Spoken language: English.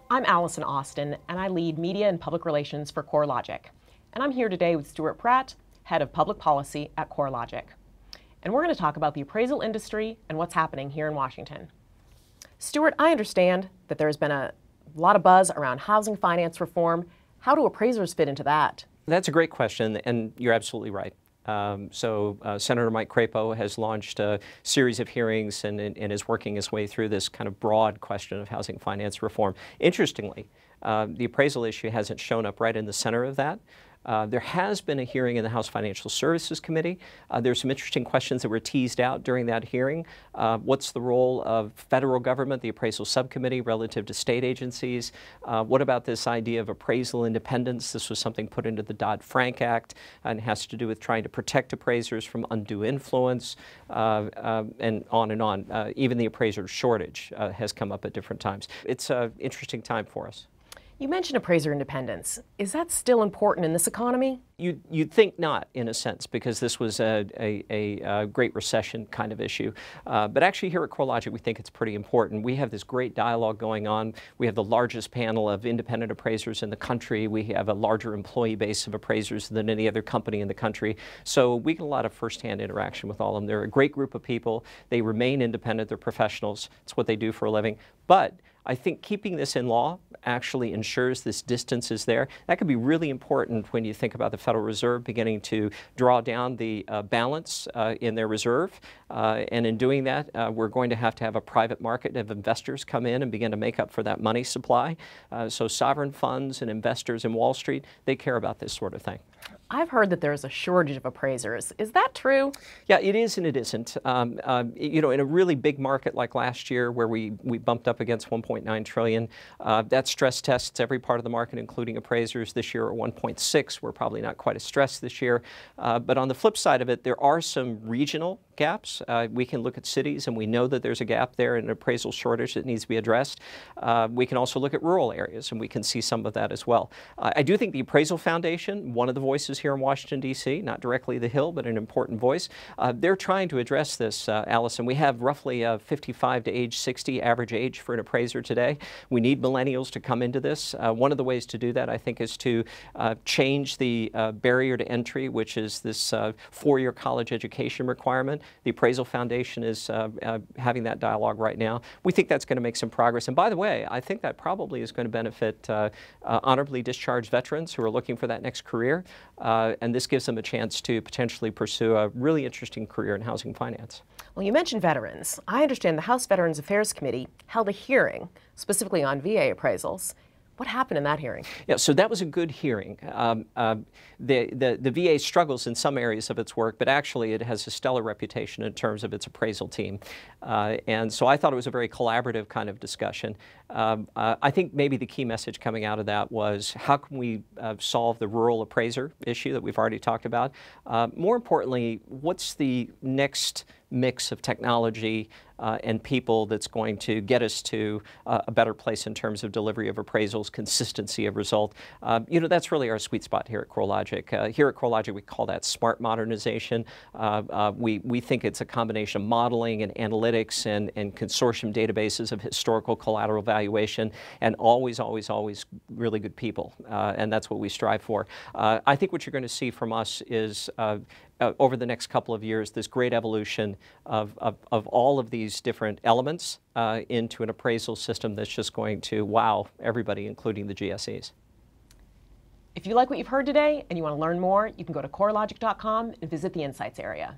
I'm Allison Austin, and I lead media and public relations for CoreLogic. And I'm here today with Stuart Pratt, head of public policy at CoreLogic. And we're going to talk about the appraisal industry and what's happening here in Washington. Stuart, I understand that there's been a lot of buzz around housing finance reform. How do appraisers fit into that? That's a great question, and you're absolutely right. Senator Mike Crapo has launched a series of hearings and is working his way through this kind of broad question of housing finance reform. Interestingly, the appraisal issue hasn't shown up right in the center of that. There has been a hearing in the House Financial Services Committee. There's some interesting questions that were teased out during that hearing. What's the role of federal government, the appraisal subcommittee, relative to state agencies? What about this idea of appraisal independence? This was something put into the Dodd-Frank Act and has to do with trying to protect appraisers from undue influence, and on and on. Even the appraiser shortage has come up at different times. It's an interesting time for us. You mentioned appraiser independence. Is that still important in this economy? You'd think not, in a sense, because this was a Great Recession kind of issue. But actually here at CoreLogic, we think it's pretty important. We have this great dialogue going on. We have the largest panel of independent appraisers in the country. We have a larger employee base of appraisers than any other company in the country. So we get a lot of firsthand interaction with all of them. They're a great group of people. They remain independent. They're professionals. It's what they do for a living. But I think keeping this in law actually ensures this distance is there. That could be really important when you think about the Federal Reserve beginning to draw down the balance in their reserve. And in doing that, we're going to have a private market of investors come in and begin to make up for that money supply. So sovereign funds and investors in Wall Street, they care about this sort of thing. I've heard that there's a shortage of appraisers. Is that true? Yeah, it is and it isn't. You know, in a really big market like last year where we bumped up against 1.9 trillion, that stress tests every part of the market, including appraisers. This year at 1.6, we're probably not quite as stressed this year. But on the flip side of it, there are some regional gaps. We can look at cities and we know that there's a gap there and an appraisal shortage that needs to be addressed. We can also look at rural areas and we can see some of that as well. I do think the Appraisal Foundation, one of the voices here in Washington, D.C., not directly the Hill, but an important voice, they're trying to address this, Allison. We have roughly 55 to age 60 average age for an appraiser today. We need millennials to come into this. One of the ways to do that, I think, is to change the barrier to entry, which is this four-year college education requirement. The Appraisal Foundation is having that dialogue right now. We think that's going to make some progress. And by the way, I think that probably is going to benefit honorably discharged veterans who are looking for that next career. And this gives them a chance to potentially pursue a really interesting career in housing finance. Well, you mentioned veterans. I understand the House Veterans Affairs Committee held a hearing specifically on VA appraisals. What happened in that hearing? Yeah, so that was a good hearing. The VA struggles in some areas of its work, but actually it has a stellar reputation in terms of its appraisal team. And so I thought it was a very collaborative kind of discussion. I think maybe the key message coming out of that was how can we solve the rural appraiser issue that we've already talked about? More importantly, what's the next mix of technology and people that's going to get us to a better place in terms of delivery of appraisals, consistency of result. You know, that's really our sweet spot here at CoreLogic. Here at CoreLogic, we call that smart modernization. We think it's a combination of modeling and analytics and consortium databases of historical collateral valuation and always really good people. And that's what we strive for. I think what you're going to see from us is over the next couple of years, this great evolution of all of these different elements into an appraisal system that's just going to wow everybody, including the GSEs. If you like what you've heard today and you want to learn more, you can go to CoreLogic.com and visit the Insights area.